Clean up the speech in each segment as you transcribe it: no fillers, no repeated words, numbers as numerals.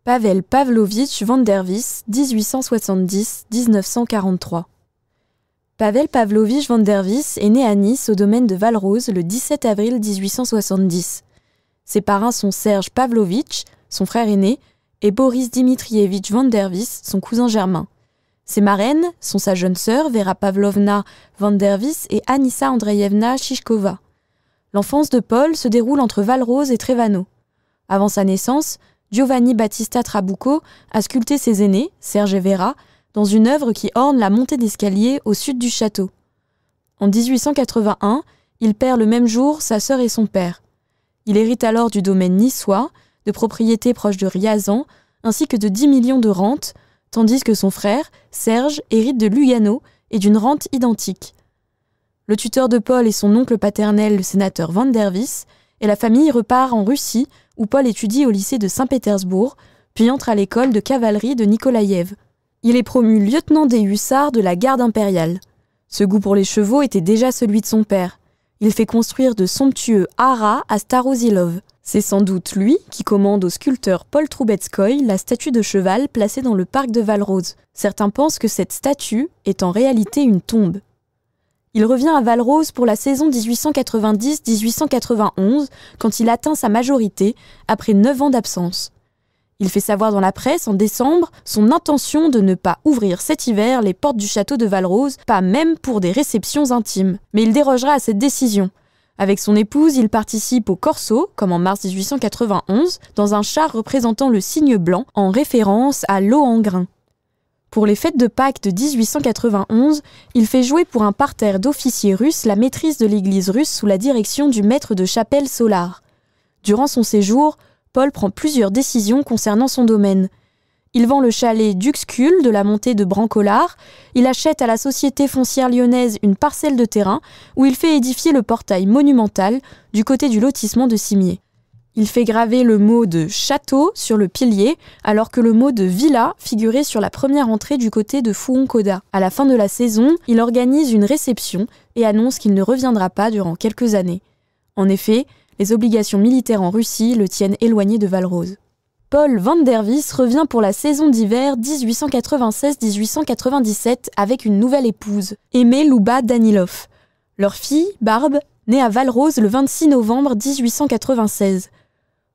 Pavel Pavlovitch van der Vis, 1870-1943. Pavel Pavlovitch van der Vis est né à Nice au domaine de Valrose le 17 avril 1870. Ses parrains sont Serge Pavlovitch, son frère aîné, et Boris Dmitrievitch van der Vis, son cousin germain. Ses marraines sont sa jeune sœur Vera Pavlovna van der Vis et Anissa Andreevna Shishkova. L'enfance de Paul se déroule entre Valrose et Trevano. Avant sa naissance, Giovanni Battista Trabucco a sculpté ses aînés, Serge et Vera, dans une œuvre qui orne la montée d'escalier au sud du château. En 1881, il perd le même jour sa sœur et son père. Il hérite alors du domaine niçois, de propriétés proches de Riazan, ainsi que de 10 millions de rentes, tandis que son frère, Serge, hérite de Lugano et d'une rente identique. Le tuteur de Paul est son oncle paternel, le sénateur van der Vis, et la famille repart en Russie, où Paul étudie au lycée de Saint-Pétersbourg, puis entre à l'école de cavalerie de Nikolaïev. Il est promu lieutenant des hussards de la garde impériale. Ce goût pour les chevaux était déjà celui de son père. Il fait construire de somptueux haras à Starozilov. C'est sans doute lui qui commande au sculpteur Paul Troubetskoy la statue de cheval placée dans le parc de Valrose. Certains pensent que cette statue est en réalité une tombe. Il revient à Valrose pour la saison 1890-1891, quand il atteint sa majorité, après 9 ans d'absence. Il fait savoir dans la presse en décembre son intention de ne pas ouvrir cet hiver les portes du château de Valrose, pas même pour des réceptions intimes. Mais il dérogera à cette décision. Avec son épouse, il participe au Corso, comme en mars 1891, dans un char représentant le cygne blanc, en référence à Lohengrin. Pour les fêtes de Pâques de 1891, il fait jouer pour un parterre d'officiers russes la maîtrise de l'église russe sous la direction du maître de chapelle Solar. Durant son séjour, Paul prend plusieurs décisions concernant son domaine. Il vend le chalet d'Uxcull de la montée de Brancolard, il achète à la société foncière lyonnaise une parcelle de terrain où il fait édifier le portail monumental du côté du lotissement de Cimier. Il fait graver le mot de « château » sur le pilier, alors que le mot de « villa » figurait sur la première entrée du côté de Fouonkoda. À la fin de la saison, il organise une réception et annonce qu'il ne reviendra pas durant quelques années. En effet, les obligations militaires en Russie le tiennent éloigné de Valrose. Paul van der Vis revient pour la saison d'hiver 1896-1897 avec une nouvelle épouse, Aimée Louba Danilov. Leur fille, Barbe, naît à Valrose le 26 novembre 1896.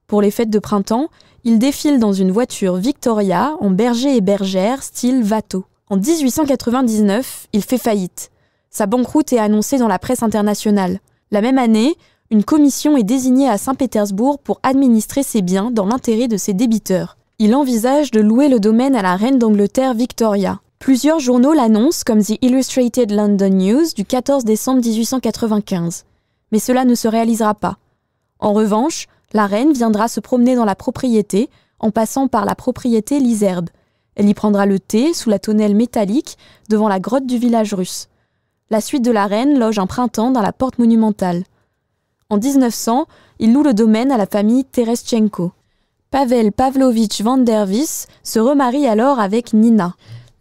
Pour les fêtes de printemps, il défile dans une voiture Victoria en berger et bergère style Watteau. En 1899, il fait faillite. Sa banqueroute est annoncée dans la presse internationale. La même année, une commission est désignée à Saint-Pétersbourg pour administrer ses biens dans l'intérêt de ses débiteurs. Il envisage de louer le domaine à la reine d'Angleterre Victoria. Plusieurs journaux l'annoncent comme The Illustrated London News du 14 décembre 1895. Mais cela ne se réalisera pas. En revanche, la reine viendra se promener dans la propriété en passant par la propriété Lizerbe. Elle y prendra le thé sous la tonnelle métallique devant la grotte du village russe. La suite de la reine loge un printemps dans la porte monumentale. En 1900, il loue le domaine à la famille Terestchenko. Pavel Pavlovitch van der Vis se remarie alors avec Nina.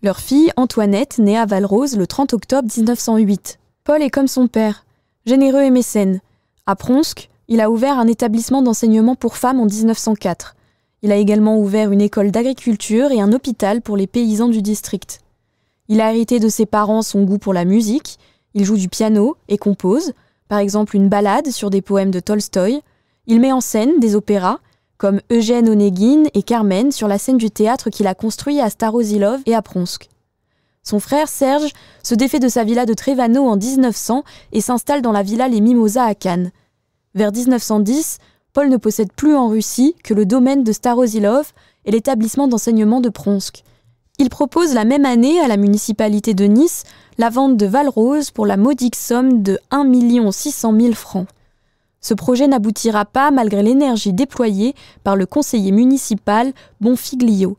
Leur fille, Antoinette, naît à Valrose le 30 octobre 1908. Paul est comme son père, généreux et mécène. À Pronsk, il a ouvert un établissement d'enseignement pour femmes en 1904. Il a également ouvert une école d'agriculture et un hôpital pour les paysans du district. Il a hérité de ses parents son goût pour la musique. Il joue du piano et compose, par exemple une ballade sur des poèmes de Tolstoï. Il met en scène des opéras, comme Eugène Onéguine et Carmen sur la scène du théâtre qu'il a construit à Starozilov et à Pronsk. Son frère Serge se défait de sa villa de Trevano en 1900 et s'installe dans la villa Les Mimosas à Cannes. Vers 1910, Paul ne possède plus en Russie que le domaine de Starozilov et l'établissement d'enseignement de Pronsk. Il propose la même année à la municipalité de Nice la vente de Valrose pour la modique somme de 1 600 000 francs. Ce projet n'aboutira pas malgré l'énergie déployée par le conseiller municipal Bonfiglio.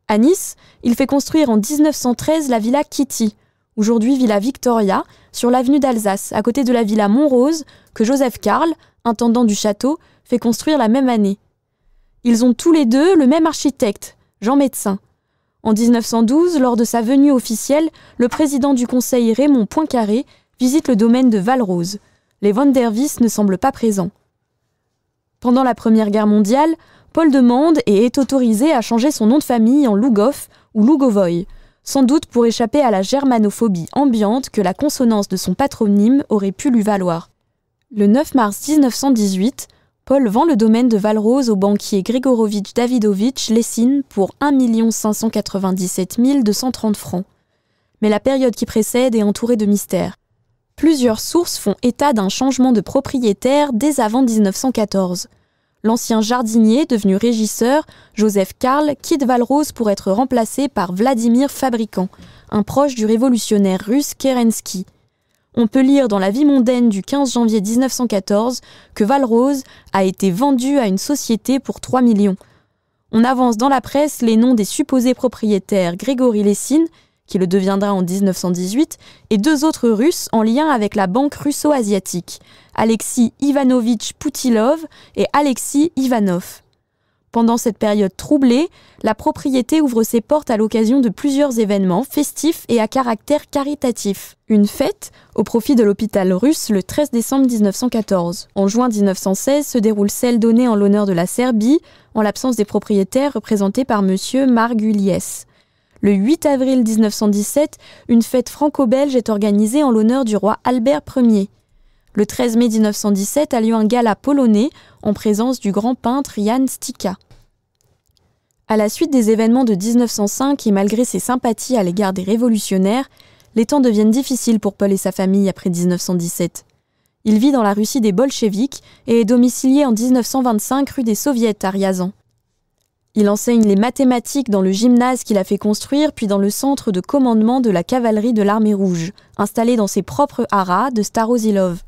À Nice, il fait construire en 1913 la villa Kitty, aujourd'hui villa Victoria, sur l'avenue d'Alsace, à côté de la villa Montrose, que Joseph Karl, intendant du château, fait construire la même année. Ils ont tous les deux le même architecte, Jean Médecin. En 1912, lors de sa venue officielle, le président du conseil Raymond Poincaré visite le domaine de Valrose. Les van der Vis ne semblent pas présents. Pendant la Première Guerre mondiale, Paul demande et est autorisé à changer son nom de famille en Lugov ou Lugovoy, sans doute pour échapper à la germanophobie ambiante que la consonance de son patronyme aurait pu lui valoir. Le 9 mars 1918, Paul vend le domaine de Valrose au banquier Grigorovitch Davidovitch Lessine pour 1 597 230 francs. Mais la période qui précède est entourée de mystères. Plusieurs sources font état d'un changement de propriétaire dès avant 1914. L'ancien jardinier, devenu régisseur, Joseph Karl, quitte Valrose pour être remplacé par Vladimir Fabrikant, un proche du révolutionnaire russe Kerensky. On peut lire dans la vie mondaine du 15 janvier 1914 que Valrose a été vendue à une société pour 3 millions. On avance dans la presse les noms des supposés propriétaires Grigori Lessine, qui le deviendra en 1918, et 2 autres Russes en lien avec la banque russo-asiatique, Alexis Ivanovitch Poutilov et Alexis Ivanov. Pendant cette période troublée, la propriété ouvre ses portes à l'occasion de plusieurs événements festifs et à caractère caritatif. Une fête au profit de l'hôpital russe le 13 décembre 1914. En juin 1916 se déroule celle donnée en l'honneur de la Serbie, en l'absence des propriétaires représentés par M. Margulies. Le 8 avril 1917, une fête franco-belge est organisée en l'honneur du roi Albert Ier. Le 13 mai 1917 a lieu un gala polonais en présence du grand peintre Jan Stika. À la suite des événements de 1905 et malgré ses sympathies à l'égard des révolutionnaires, les temps deviennent difficiles pour Paul et sa famille après 1917. Il vit dans la Russie des bolcheviks et est domicilié en 1925 rue des Soviets à Ryazan. Il enseigne les mathématiques dans le gymnase qu'il a fait construire, puis dans le centre de commandement de la cavalerie de l'Armée rouge, installé dans ses propres haras de Starozilov.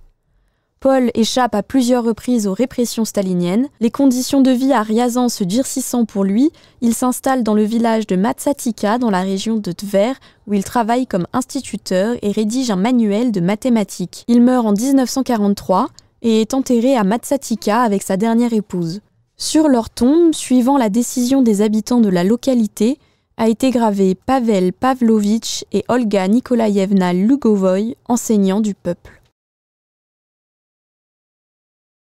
Paul échappe à plusieurs reprises aux répressions staliniennes. Les conditions de vie à Ryazan se durcissant pour lui, il s'installe dans le village de Matsatika dans la région de Tver, où il travaille comme instituteur et rédige un manuel de mathématiques. Il meurt en 1943 et est enterré à Matsatika avec sa dernière épouse. Sur leur tombe, suivant la décision des habitants de la localité, a été gravé Pavel Pavlovitch et Olga Nikolaïevna Lugovoy, enseignants du peuple.